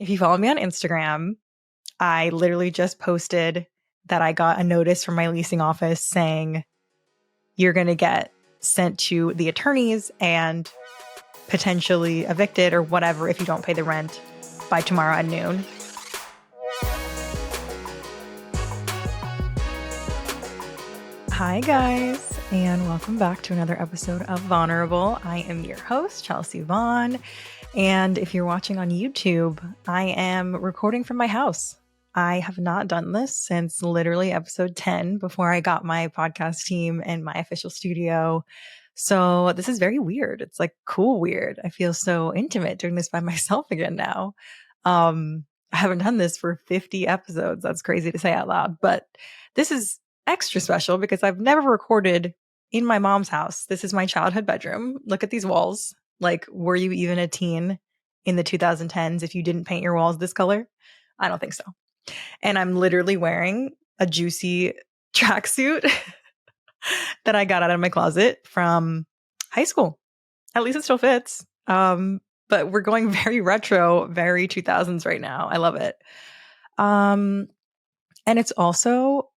If you follow me on Instagram, I literally just posted that I got a notice from my leasing office saying you're going to get sent to the attorneys and potentially evicted or whatever if you don't pay the rent by tomorrow at noon. Hi, guys, and welcome back to another episode of Vulnerable. I am your host, Chelsea Vaughn. And if you're watching on YouTube, I am recording from my house. I have not done this since literally episode 10 before I got my podcast team and my official studio. So this is very weird. It's like cool weird. I feel so intimate doing this by myself again now. I haven't done this for 50 episodes. That's crazy to say out loud, but this is extra special because I've never recorded in my mom's house. This is my childhood bedroom. Look at these walls. Like, were you even a teen in the 2010s if you didn't paint your walls this color? I don't think so. And I'm literally wearing a juicy tracksuit that I got out of my closet from high school. At least it still fits. But we're going very retro, very 2000s right now. I love it. And it's also,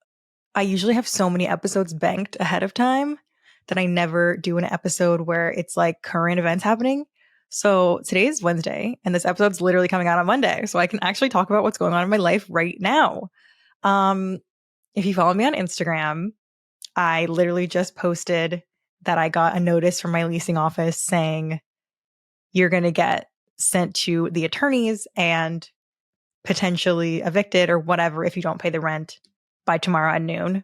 I usually have so many episodes banked ahead of time that I never do an episode where it's like current events happening. So today is Wednesday and this episode's literally coming out on Monday. So I can actually talk about what's going on in my life right now. If you follow me on Instagram, I literally just posted that I got a notice from my leasing office saying you're going to get sent to the attorneys and potentially evicted or whatever if you don't pay the rent by tomorrow at noon.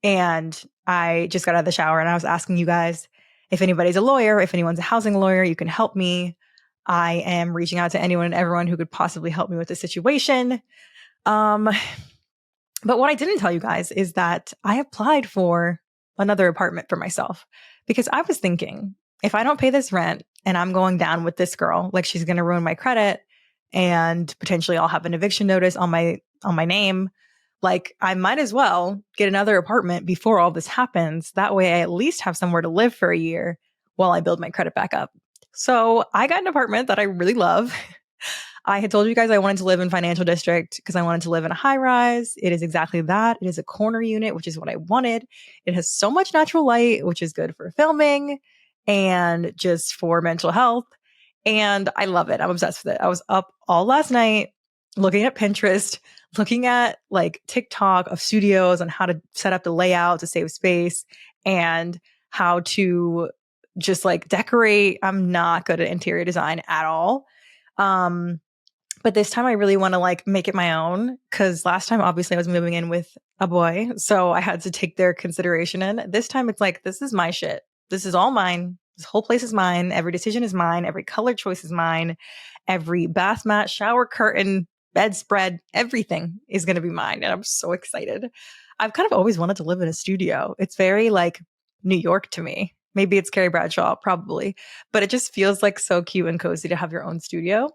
And I just got out of the shower and I was asking you guys if anybody's a lawyer, if anyone's a housing lawyer, you can help me. I am reaching out to anyone and everyone who could possibly help me with the situation. But what I didn't tell you guys is that I applied for another apartment for myself because I was thinking if I don't pay this rent and I'm going down with this girl, like she's going to ruin my credit and potentially I'll have an eviction notice on my name. Like, I might as well get another apartment before all this happens. That way I at least have somewhere to live for a year while I build my credit back up. So I got an apartment that I really love. I had told you guys I wanted to live in Financial District because I wanted to live in a high rise. It is exactly that. It is a corner unit, which is what I wanted. It has so much natural light, which is good for filming and just for mental health. And I love it. I'm obsessed with it. I was up all last night looking at Pinterest, looking at like TikTok of studios and how to set up the layout to save space and how to just like decorate. I'm not good at interior design at all. But this time I really want to like make it my own because last time obviously I was moving in with a boy. So I had to take their consideration in. This time it's like, this is my shit. This is all mine. This whole place is mine. Every decision is mine. Every color choice is mine. Every bath mat, shower curtain, bedspread, everything is going to be mine. And I'm so excited. I've kind of always wanted to live in a studio. It's very like New York to me. Maybe it's Carrie Bradshaw, probably, but it just feels like so cute and cozy to have your own studio.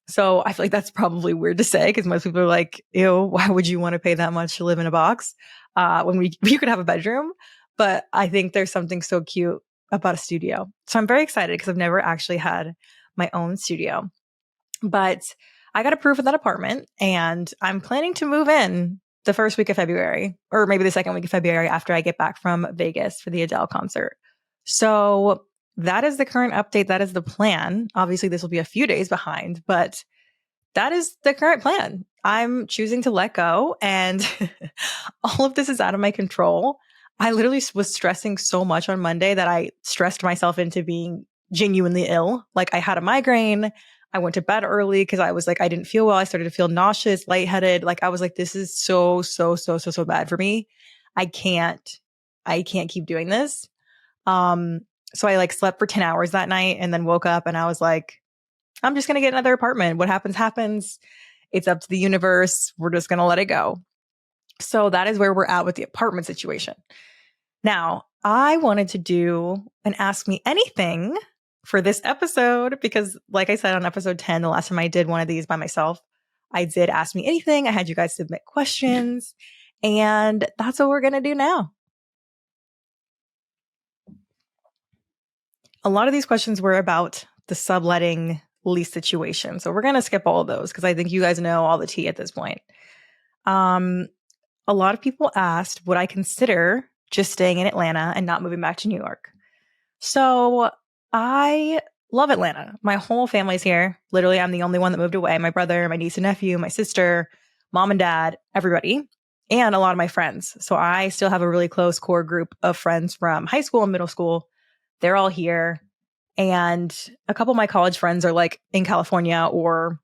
So I feel like that's probably weird to say because most people are like, ew, why would you want to pay that much to live in a box when you could have a bedroom? But I think there's something so cute about a studio. So I'm very excited because I've never actually had my own studio. But I got approved for that apartment and I'm planning to move in the first week of February or maybe the second week of February after I get back from Vegas for the Adele concert. So that is the current update. That is the plan. Obviously, this will be a few days behind, but that is the current plan. I'm choosing to let go and all of this is out of my control. I literally was stressing so much on Monday that I stressed myself into being genuinely ill. Like I had a migraine. I went to bed early because I was like, I didn't feel well. I started to feel nauseous, lightheaded. Like I was like, this is so bad for me. I can't keep doing this. So I like slept for 10 hours that night and then woke up and I was like, I'm just going to get another apartment. What happens, happens. It's up to the universe. We're just going to let it go. So that is where we're at with the apartment situation. Now, I wanted to do an Ask Me Anything for this episode because like I said on episode 10, the last time I did one of these by myself, I did Ask Me Anything. I had you guys submit questions and that's what we're going to do now. A lot of these questions were about the subletting lease situation. So we're going to skip all of those because I think you guys know all the tea at this point. A lot of people asked, would I consider just staying in Atlanta and not moving back to New York? So I love Atlanta. My whole family's here. Literally, I'm the only one that moved away. My brother, my niece and nephew, my sister, mom and dad, everybody, and a lot of my friends. So I still have a really close core group of friends from high school and middle school. They're all here. And a couple of my college friends are like in California or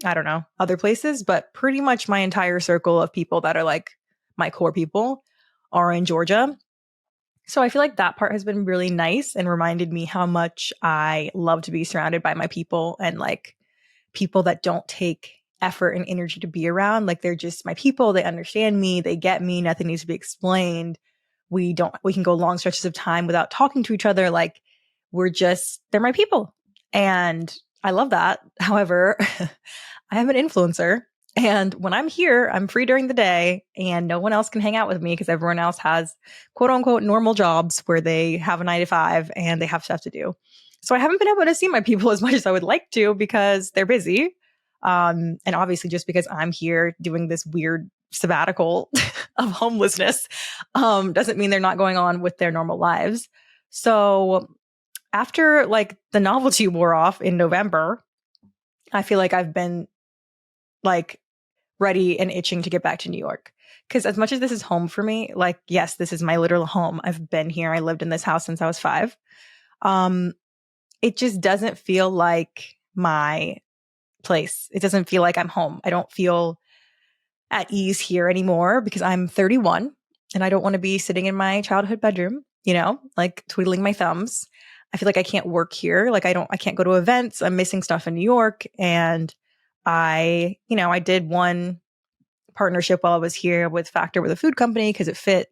I don't know, other places, but pretty much my entire circle of people that are like my core people are in Georgia. So I feel like that part has been really nice and reminded me how much I love to be surrounded by my people and like people that don't take effort and energy to be around. Like they're just my people. They understand me. They get me. Nothing needs to be explained. We can go long stretches of time without talking to each other. Like they're my people. And I love that. However, I am an influencer. And when I'm here, I'm free during the day and no one else can hang out with me because everyone else has quote unquote normal jobs where they have a 9 to 5 and they have stuff to do. So I haven't been able to see my people as much as I would like to because they're busy. And obviously just because I'm here doing this weird sabbatical of homelessness doesn't mean they're not going on with their normal lives. So after like the novelty wore off in November, I feel like I've been like ready and itching to get back to New York. Because as much as this is home for me, like, yes, this is my literal home. I've been here. I lived in this house since I was 5. It just doesn't feel like my place. It doesn't feel like I'm home. I don't feel at ease here anymore because I'm 31 and I don't want to be sitting in my childhood bedroom, like twiddling my thumbs. I feel like I can't work here. Like I can't go to events. I'm missing stuff in New York. And I did one partnership while I was here with Factor with a food company because it fit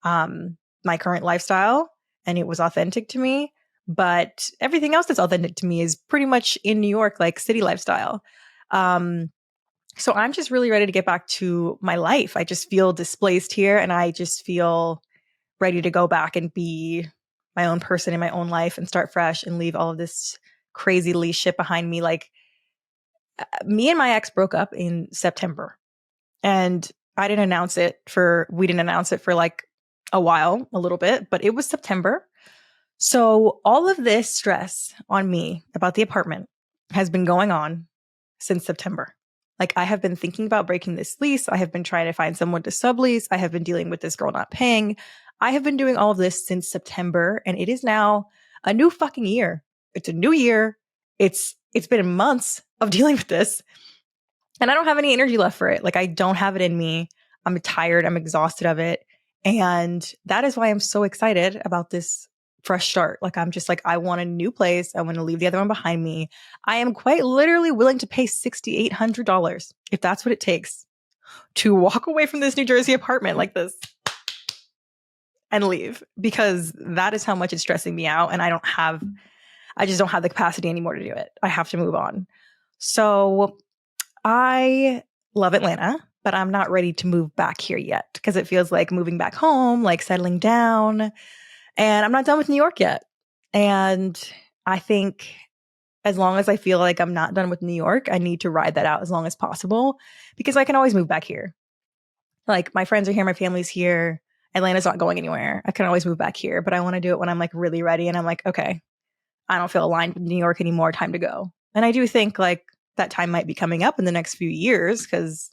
my current lifestyle and it was authentic to me. But everything else that's authentic to me is pretty much in New York, like city lifestyle. So I'm just really ready to get back to my life. I just feel displaced here and I just feel ready to go back and be my own person in my own life and start fresh and leave all of this crazy leash shit behind me. Like me and my ex broke up in September and we didn't announce it for like a little bit, but it was September. So all of this stress on me about the apartment has been going on since September. Like I have been thinking about breaking this lease. I have been trying to find someone to sublease. I have been dealing with this girl not paying. I have been doing all of this since September and it is now a new fucking year. It's a new year. It's been months of dealing with this and I don't have any energy left for it. Like I don't have it in me. I'm tired. I'm exhausted of it. And that is why I'm so excited about this fresh start. Like I'm just like, I want a new place. I want to leave the other one behind me. I am quite literally willing to pay $6,800 if that's what it takes to walk away from this New Jersey apartment like this and leave because that is how much it's stressing me out. And I just don't have the capacity anymore to do it. I have to move on. So I love Atlanta, but I'm not ready to move back here yet because it feels like moving back home, like settling down. And I'm not done with New York yet. And I think as long as I feel like I'm not done with New York, I need to ride that out as long as possible because I can always move back here. Like my friends are here, my family's here. Atlanta's not going anywhere. I can always move back here, but I want to do it when I'm like really ready and I'm like, okay, I don't feel aligned with New York anymore. Time to go. And I do think like that time might be coming up in the next few years because,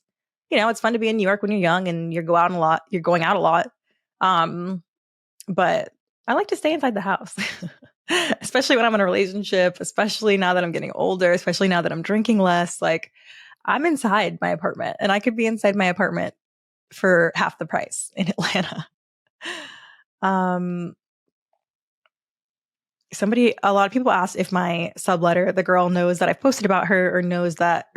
it's fun to be in New York when you're young and you're going out a lot. But I like to stay inside the house, especially when I'm in a relationship, especially now that I'm getting older, especially now that I'm drinking less. Like I'm inside my apartment and I could be inside my apartment for half the price in Atlanta. A lot of people asked if my subletter, the girl knows that I've posted about her or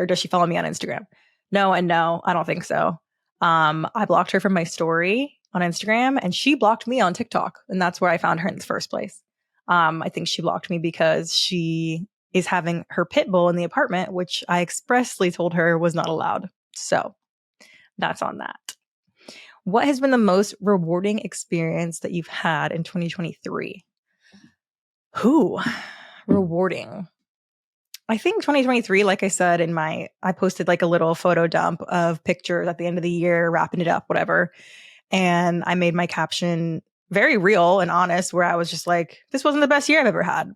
does she follow me on Instagram? No, and no, I don't think so. I blocked her from my story on Instagram and she blocked me on TikTok. And that's where I found her in the first place. I think she blocked me because she is having her pit bull in the apartment, which I expressly told her was not allowed. So that's on that. What has been the most rewarding experience that you've had in 2023? Rewarding. I think 2023, like I said I posted like a little photo dump of pictures at the end of the year, wrapping it up, whatever. And I made my caption very real and honest, where I was just like, this wasn't the best year I've ever had.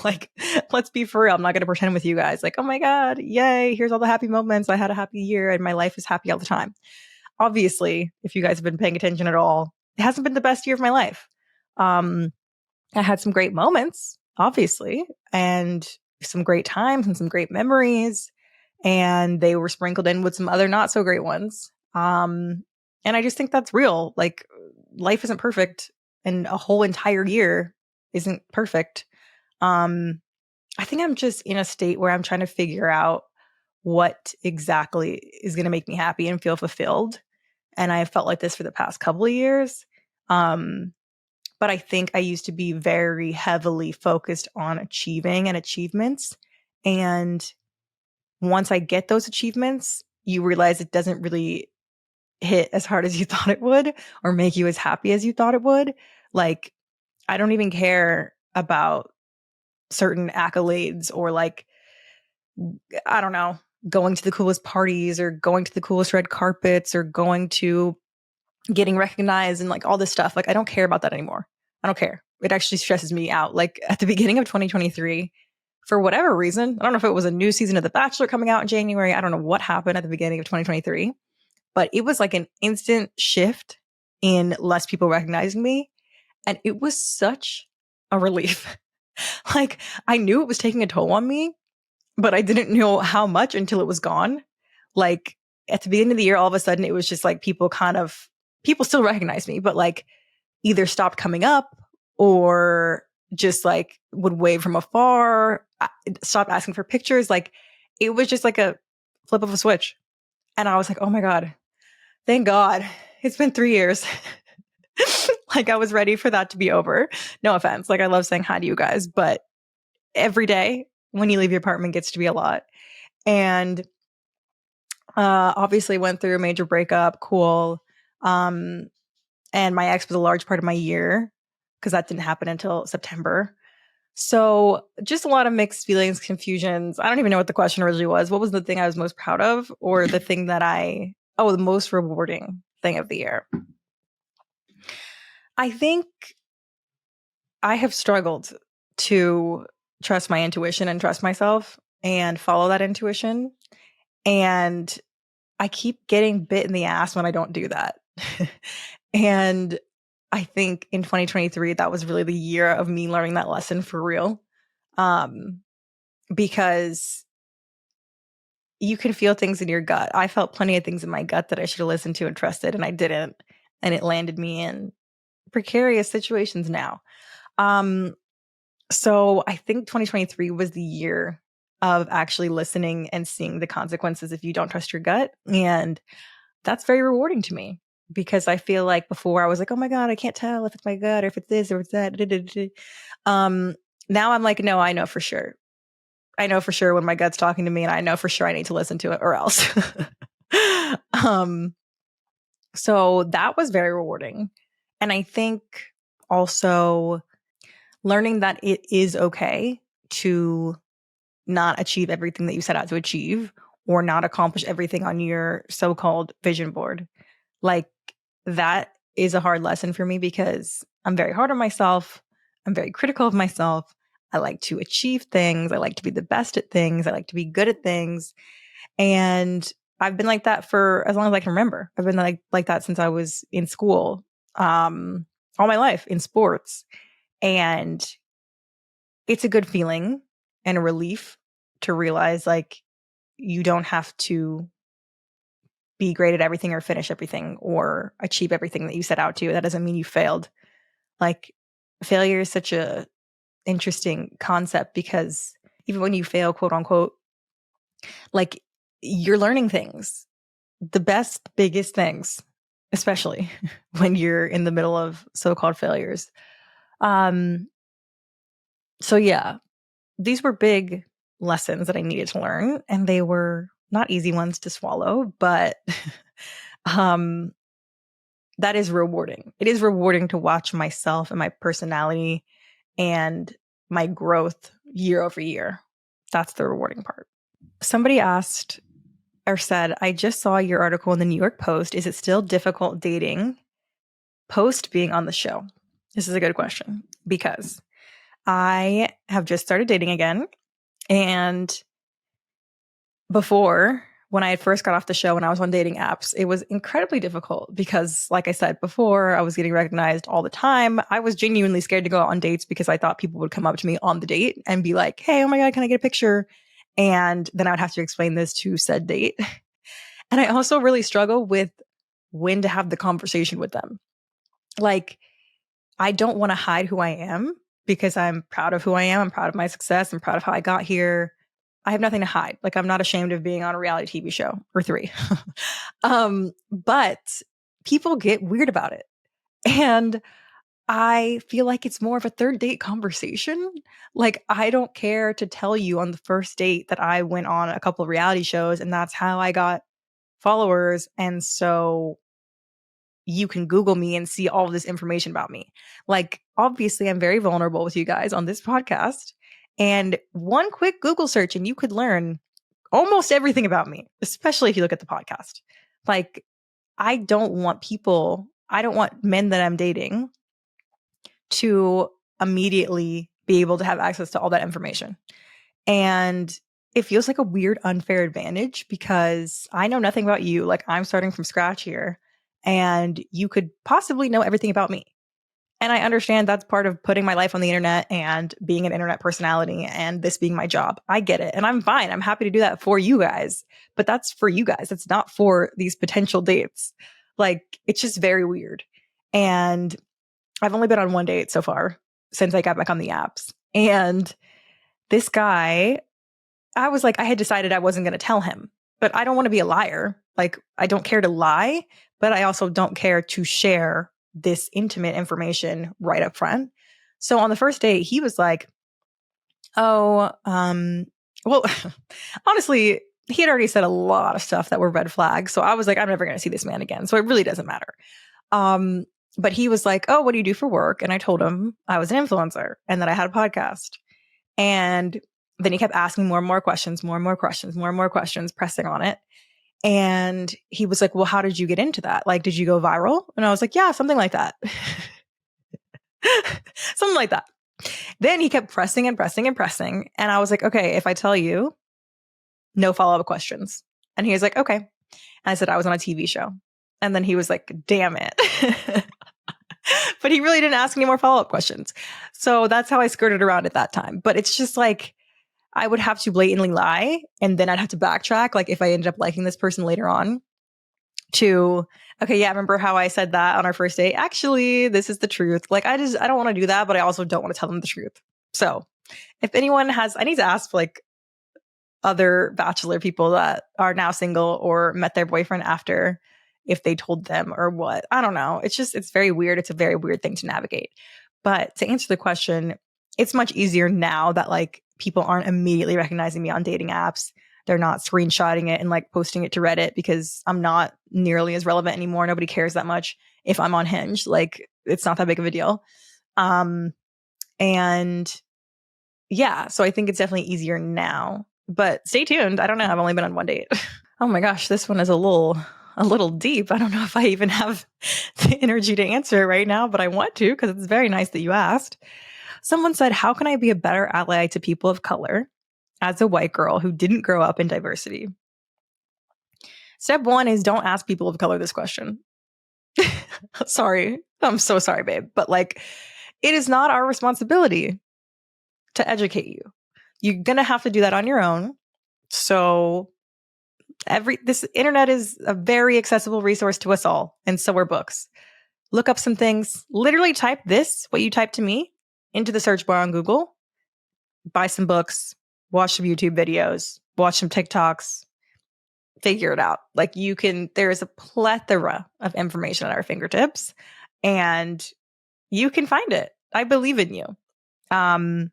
Like, let's be for real. I'm not going to pretend with you guys like, oh my God, yay, here's all the happy moments. I had a happy year and my life is happy all the time. Obviously, if you guys have been paying attention at all, it hasn't been the best year of my life. Um, I had some great moments, obviously, and some great times and some great memories. And they were sprinkled in with some other not so great ones. And I just think that's real. Like, life isn't perfect, and a whole entire year isn't perfect. Um, I think I'm just in a state where I'm trying to figure out what exactly is going to make me happy and feel fulfilled. And I felt like this for the past couple of years. Um, but I think I used to be very heavily focused on achieving and achievements. And once I get those achievements, you realize it doesn't really hit as hard as you thought it would or make you as happy as you thought it would. Like, I don't even care about certain accolades or like, I don't know, going to the coolest parties or going to the coolest red carpets or going to getting recognized and like all this stuff. Like, I don't care about that anymore. I don't care. It actually stresses me out. Like, at the beginning of 2023, for whatever reason, I don't know if it was a new season of The Bachelor coming out in January. I don't know what happened at the beginning of 2023, but it was like an instant shift in less people recognizing me. And it was such a relief. Like, I knew it was taking a toll on me, but I didn't know how much until it was gone. Like, at the beginning of the year, all of a sudden it was just like people still recognize me, but like either stopped coming up or just like would wave from afar, stopped asking for pictures. Like, it was just like a flip of a switch. And I was like, oh my God, thank God. It's been 3 years. Like, I was ready for that to be over. No offense. Like, I love saying hi to you guys, but every day when you leave your apartment gets to be a lot. And obviously went through a major breakup. Cool. And my ex was a large part of my year because that didn't happen until September. So just a lot of mixed feelings, confusions. I don't even know what the question originally was. What was the thing I was most proud of, or the thing that the most rewarding thing of the year? I think I have struggled to trust my intuition and trust myself and follow that intuition. And I keep getting bit in the ass when I don't do that. And I think in 2023, that was really the year of me learning that lesson for real. Because you can feel things in your gut. I felt plenty of things in my gut that I should have listened to and trusted, and I didn't. And it landed me in precarious situations now. So I think 2023 was the year of actually listening and seeing the consequences if you don't trust your gut. And that's very rewarding to me because I feel like before I was like, oh my God, I can't tell if it's my gut or if it's this or it's that. Now I'm like, no, I know for sure. I know for sure when my gut's talking to me, and I know for sure I need to listen to it or else. So that was very rewarding. And I think also learning that it is okay to not achieve everything that you set out to achieve or not accomplish everything on your so-called vision board. Like, that is a hard lesson for me because I'm very hard on myself. I'm very critical of myself. I like to achieve things. I like to be the best at things. I like to be good at things. And I've been like that for as long as I can remember. I've been like that since I was in school, all my life in sports. And it's a good feeling and a relief to realize like you don't have to be great at everything or finish everything or achieve everything that you set out to. That doesn't mean you failed. Like, failure is such a interesting concept because even when you fail, quote unquote, like, you're learning things, the best, biggest things, especially when you're in the middle of so-called failures. So yeah, these were big lessons that I needed to learn, and they were not easy ones to swallow, but um that is rewarding. It is rewarding to watch myself and my personality and my growth year over year. That's the rewarding part. Somebody asked or said, I just saw your article in the New York Post. Is it still difficult dating post being on the show? This is a good question because I have just started dating again. And before, when I had first got off the show and I was on dating apps, it was incredibly difficult because, like I said before, I was getting recognized all the time. I was genuinely scared to go out on dates because I thought people would come up to me on the date and be like, hey, oh my God, can I get a picture? And then I would have to explain this to said date. And I also really struggle with when to have the conversation with them. Like, I don't want to hide who I am because I'm proud of who I am. I'm proud of my success. I'm proud of how I got here. I have nothing to hide. Like, I'm not ashamed of being on a reality TV show or 3. But people get weird about it. And I feel like it's more of a third date conversation. Like, I don't care to tell you on the first date that I went on a couple of reality shows and that's how I got followers. And so you can Google me and see all of this information about me. Like, obviously, I'm very vulnerable with you guys on this podcast. And one quick Google search, and you could learn almost everything about me, especially if you look at the podcast. Like, I don't want men that I'm dating to immediately be able to have access to all that information. And it feels like a weird, unfair advantage because I know nothing about you. Like, I'm starting from scratch here, and you could possibly know everything about me. And I understand that's part of putting my life on the internet and being an internet personality and this being my job. I get it. And I'm fine. I'm happy to do that for you guys. But that's for you guys. It's not for these potential dates. Like, it's just very weird. And I've only been on one date so far since I got back on the apps. And this guy, I was like, I had decided I wasn't going to tell him, but I don't want to be a liar. Like, I don't care to lie, but I also don't care to share this intimate information right up front. So on the first date, he was like, oh, well, honestly, he had already said a lot of stuff that were red flags. So I was like, I'm never going to see this man again. So it really doesn't matter. But he was like, oh, what do you do for work? And I told him I was an influencer and that I had a podcast. And then he kept asking more and more questions, pressing on it. And he was like, well, how did you get into that? Like, did you go viral? And I was like, yeah, something like that. Something like that. Then he kept pressing and pressing and pressing. And I was like, okay, if I tell you, no follow-up questions. And he was like, okay. And I said, I was on a TV show. And then he was like, damn it. But he really didn't ask any more follow-up questions. So that's how I skirted around at that time. But it's just like, I would have to blatantly lie and then I'd have to backtrack. Like, if I ended up liking this person later on to, okay, yeah, remember how I said that on our first date? Actually, this is the truth. Like, I don't want to do that, but I also don't want to tell them the truth. So if anyone I need to ask like other bachelor people that are now single or met their boyfriend after, if they told them or what. I don't know. It's very weird. It's a very weird thing to navigate. But to answer the question, it's much easier now that like people aren't immediately recognizing me on dating apps. They're not screenshotting it and like posting it to Reddit because I'm not nearly as relevant anymore. Nobody cares that much if I'm on Hinge. Like, it's not that big of a deal. And yeah, so I think it's definitely easier now. But stay tuned. I don't know. I've only been on one date. Oh my gosh, this one is a little deep. I don't know if I even have the energy to answer it right now, but I want to because it's very nice that you asked. Someone said, how can I be a better ally to people of color as a white girl who didn't grow up in diversity? Step 1 is don't ask people of color this question. Sorry. I'm so sorry, babe. But like, it is not our responsibility to educate you. You're going to have to do that on your own. So this internet is a very accessible resource to us all. And so are books. Look up some things, literally type what you type to me into the search bar on Google, buy some books, watch some YouTube videos, watch some TikToks, figure it out. Like, there is a plethora of information at our fingertips and you can find it. I believe in you. And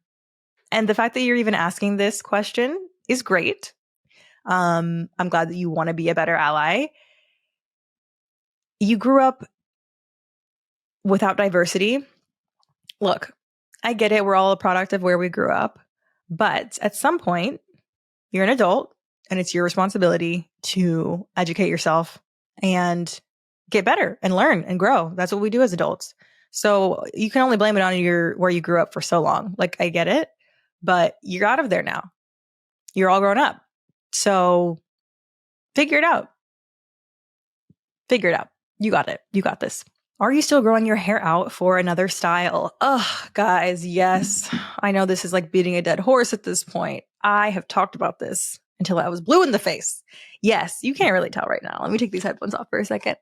the fact that you're even asking this question is great. I'm glad that you want to be a better ally. You grew up without diversity. Look, I get it. We're all a product of where we grew up. But at some point, You're an adult and it's your responsibility to educate yourself and get better and learn and grow. That's what we do as adults. So you can only blame it on where you grew up for so long. Like, I get it, but you're out of there now. You're all grown up. So figure it out. Figure it out. You got it. You got this. Are you still growing your hair out for another style? Ugh, guys, yes. I know this is like beating a dead horse at this point. I have talked about this until I was blue in the face. Yes, you can't really tell right now. Let me take these headphones off for a second.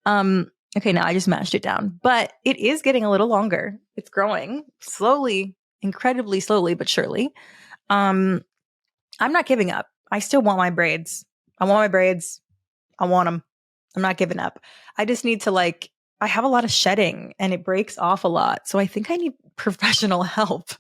Okay, now I just mashed it down, but it is getting a little longer. It's growing slowly, incredibly slowly, but surely. I'm not giving up. I still want my braids. I want my braids. I want them. I'm not giving up. I just need to I have a lot of shedding and it breaks off a lot. So I think I need professional help.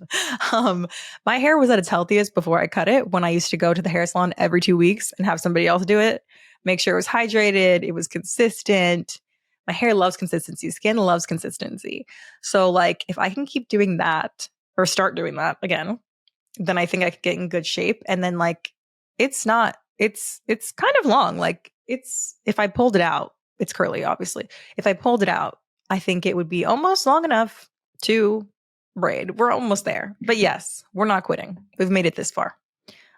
My hair was at its healthiest before I cut it, when I used to go to the hair salon every 2 weeks and have somebody else do it. Make sure it was hydrated. It was consistent. My hair loves consistency. Skin loves consistency. So if I can keep doing that or start doing that again, then I think I could get in good shape. And then it's kind of long. If I pulled it out, it's curly, obviously. If I pulled it out, I think it would be almost long enough to braid. We're almost there. But yes, we're not quitting. We've made it this far.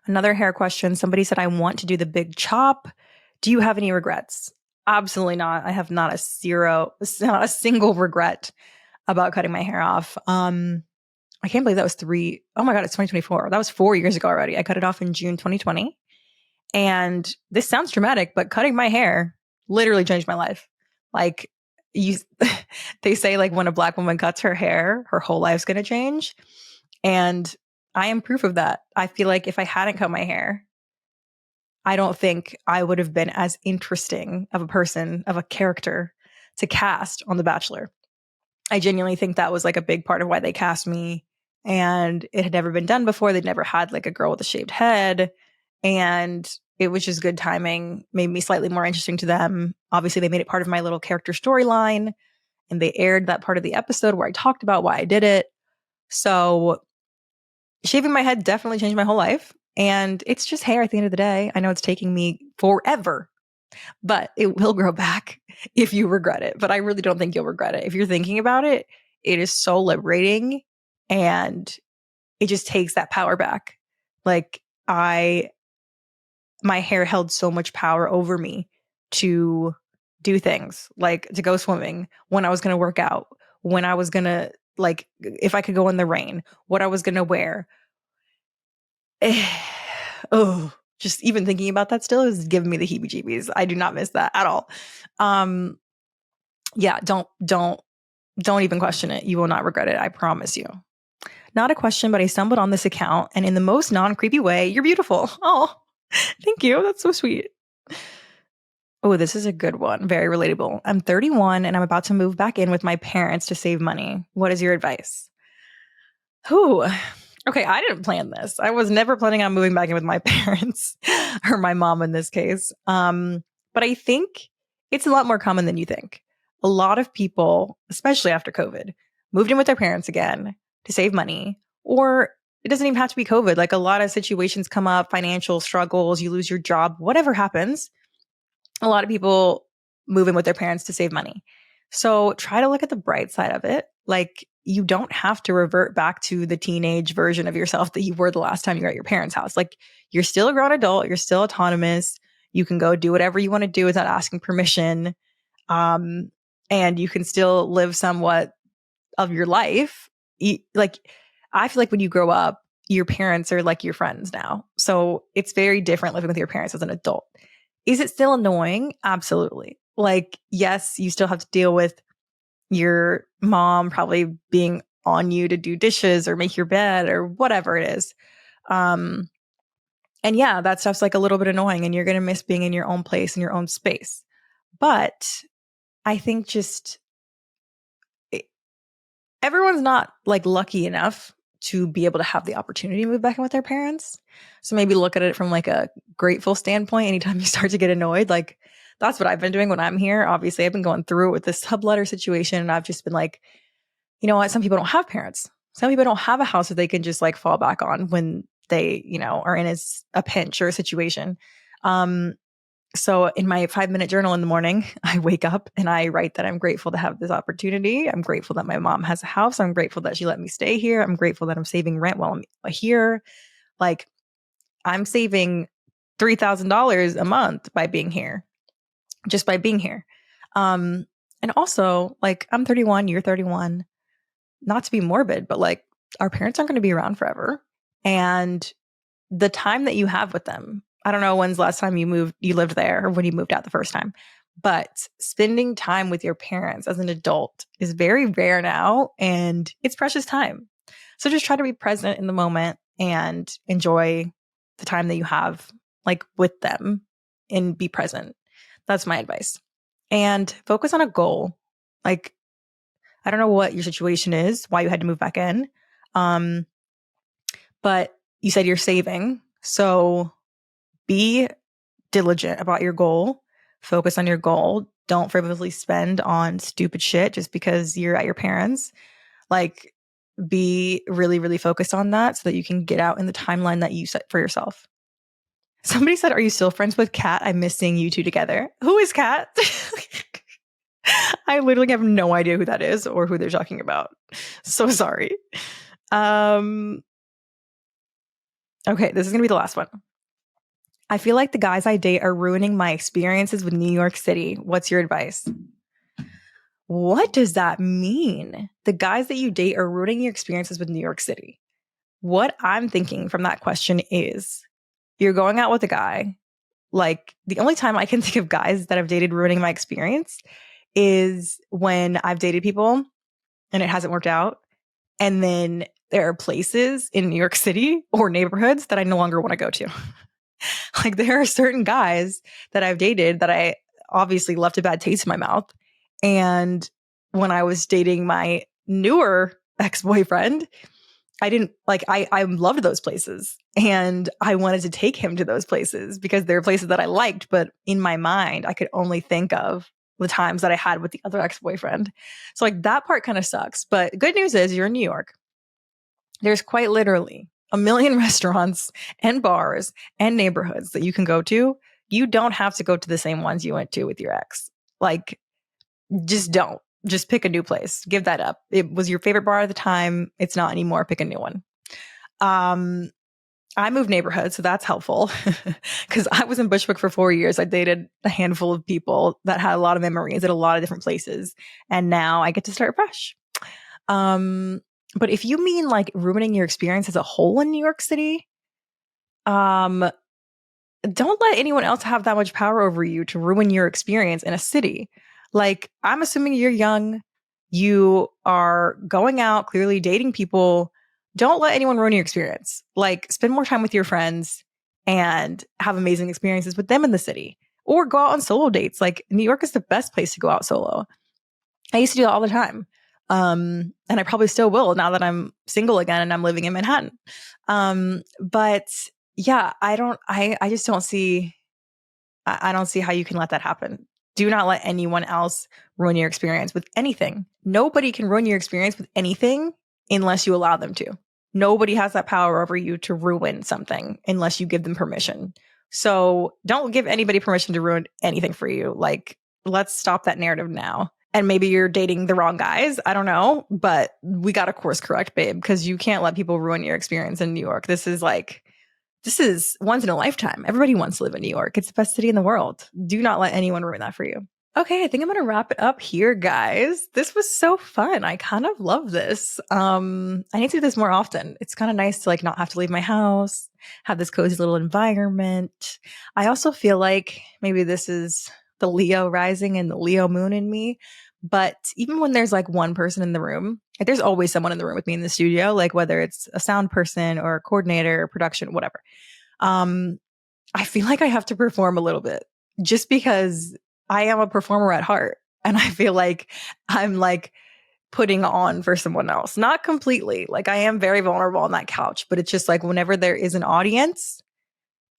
Another hair question. Somebody said, I want to do the big chop. Do you have any regrets? Absolutely not. I have not a single regret about cutting my hair off. I can't believe that was oh my God, it's 2024. That was 4 years ago already. I cut it off in June 2020. And this sounds dramatic, but cutting my hair literally changed my life. They say when a Black woman cuts her hair, her whole life's going to change. And I am proof of that. I feel like if I hadn't cut my hair, I don't think I would have been as interesting of a person, of a character to cast on The Bachelor. I genuinely think that was a big part of why they cast me. And it had never been done before. They'd never had a girl with a shaved head. And it was just good timing, made me slightly more interesting to them. Obviously, they made it part of my little character storyline. And they aired that part of the episode where I talked about why I did it. So shaving my head definitely changed my whole life. And it's just hair at the end of the day. I know it's taking me forever, but it will grow back if you regret it. But I really don't think you'll regret it. If you're thinking about it, it is so liberating and it just takes that power back. My hair held so much power over me to do things to go swimming, when I was going to work out, when I was going to, if I could go in the rain, what I was going to wear. Oh, just even thinking about that still is giving me the heebie-jeebies. I do not miss that at all. Yeah, don't even question it. You will not regret it. I promise you. Not a question, but I stumbled on this account and in the most non-creepy way, you're beautiful. Oh, thank you. That's so sweet. Oh, this is a good one. Very relatable. I'm 31 and I'm about to move back in with my parents to save money. What is your advice? Okay, I didn't plan this. I was never planning on moving back in with my parents or my mom in this case. But I think it's a lot more common than you think. A lot of people, especially after COVID, moved in with their parents again to save money, or it doesn't even have to be COVID. A lot of situations come up, financial struggles, you lose your job, whatever happens. A lot of people move in with their parents to save money. So try to look at the bright side of it. You don't have to revert back to the teenage version of yourself that you were the last time you were at your parents' house. You're still a grown adult. You're still autonomous. You can go do whatever you want to do without asking permission. And you can still live somewhat of your life. I feel like when you grow up, your parents are like your friends now. So it's very different living with your parents as an adult. Is it still annoying? Absolutely. Yes, you still have to deal with your mom probably being on you to do dishes or make your bed or whatever it is. And yeah, that stuff's a little bit annoying and you're going to miss being in your own place, in your own space. But I think everyone's not lucky enough to be able to have the opportunity to move back in with their parents. So maybe look at it from a grateful standpoint. Anytime you start to get annoyed, that's what I've been doing when I'm here. Obviously, I've been going through it with this subletter situation. And I've just been you know what? Some people don't have parents. Some people don't have a house that they can just fall back on when they, are in a pinch or a situation. So in my 5-minute journal in the morning, I wake up and I write that I'm grateful to have this opportunity. I'm grateful that my mom has a house. I'm grateful that she let me stay here. I'm grateful that I'm saving rent while I'm here. Like, I'm saving $3,000 a month by being here, just by being here. And also, like, I'm 31, you're 31. Not to be morbid, but like, our parents aren't going to be around forever. And the time that you have with them, I don't know when's the last time you lived there or when you moved out the first time, but spending time with your parents as an adult is very rare now, and it's precious time. So just try to be present in the moment and enjoy the time that you have, like, with them, and be present. That's my advice. And focus on a goal. Like, I don't know what your situation is, why you had to move back in. But you said you're saving. So be diligent about your goal. Focus on your goal. Don't frivolously spend on stupid shit just because you're at your parents'. Like, be really, really focused on that so that you can get out in the timeline that you set for yourself. Somebody said, "Are you still friends with Kat? I miss seeing you two together." Who is Kat? I literally have no idea who that is or who they're talking about. So sorry. Okay, this is going to be the last one. I feel like the guys I date are ruining my experiences with New York City. What's your advice? What does that mean? The guys that you date are ruining your experiences with New York City. What I'm thinking from that question is, you're going out with a guy. Like, the only time I can think of guys that I've dated ruining my experience is when I've dated people and it hasn't worked out. And then there are places in New York City or neighborhoods that I no longer want to go to. Like, there are certain guys that I've dated that I obviously left a bad taste in my mouth. And when I was dating my newer ex-boyfriend, I didn't like, I loved those places and I wanted to take him to those places because they're places that I liked. But in my mind, I could only think of the times that I had with the other ex-boyfriend. So like, that part kind of sucks. But good news is you're in New York. There's quite literally a million restaurants and bars and neighborhoods that you can go to. You don't have to go to the same ones you went to with your ex. Like, just don't. Just pick a new place. Give that up. It was your favorite bar at the time. It's not anymore. Pick a new one. I moved neighborhoods, so that's helpful because I was in Bushwick for 4 years. I dated a handful of people that had a lot of memories at a lot of different places, and now I get to start fresh. But if you mean like ruining your experience as a whole in New York City, don't let anyone else have that much power over you to ruin your experience in a city. Like, I'm assuming you're young, you are going out, clearly dating people. Don't let anyone ruin your experience. Like, spend more time with your friends and have amazing experiences with them in the city, or go out on solo dates. Like, New York is the best place to go out solo. I used to do that all the time. And I probably still will now that I'm single again and I'm living in Manhattan. But yeah, I just don't see, I don't see how you can let that happen. Do not let anyone else ruin your experience with anything. Nobody can ruin your experience with anything unless you allow them to. Nobody has that power over you to ruin something unless you give them permission. So don't give anybody permission to ruin anything for you. Like, let's stop that narrative now. And maybe you're dating the wrong guys. I don't know, but we got to course correct, babe, because you can't let people ruin your experience in New York. This is once in a lifetime. Everybody wants to live in New York. It's the best city in the world. Do not let anyone ruin that for you. Okay, I think I'm going to wrap it up here, guys. This was so fun. I kind of love this. I need to do this more often. It's kind of nice to like not have to leave my house, have this cozy little environment. I also feel like maybe this is the Leo rising and the Leo moon in me. But even when there's like one person in the room, like, there's always someone in the room with me in the studio, like whether it's a sound person or a coordinator or production, whatever. I feel like I have to perform a little bit just because I am a performer at heart. And I feel like I'm like putting on for someone else. Not completely. Like, I am very vulnerable on that couch, but it's just like whenever there is an audience,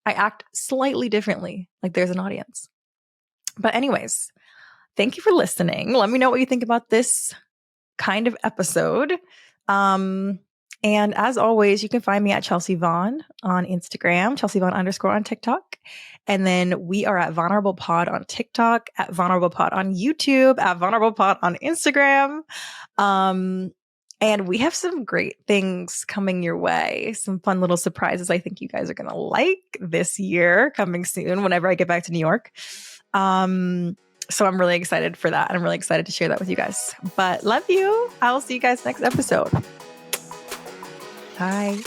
I act slightly differently. Like, there's an audience. But anyways, thank you for listening. Let me know what you think about this kind of episode. And And as always, you can find me at Chelsea Vaughn on Instagram, Chelsea Vaughn _ on TikTok. And then we are at Vulnerable Pod on TikTok, at Vulnerable Pod on YouTube, at Vulnerable Pod on Instagram. And we have some great things coming your way, some fun little surprises I think you guys are going to like this year coming soon whenever I get back to New York. So I'm really excited for that. And I'm really excited to share that with you guys. But love you. I'll see you guys next episode. Bye.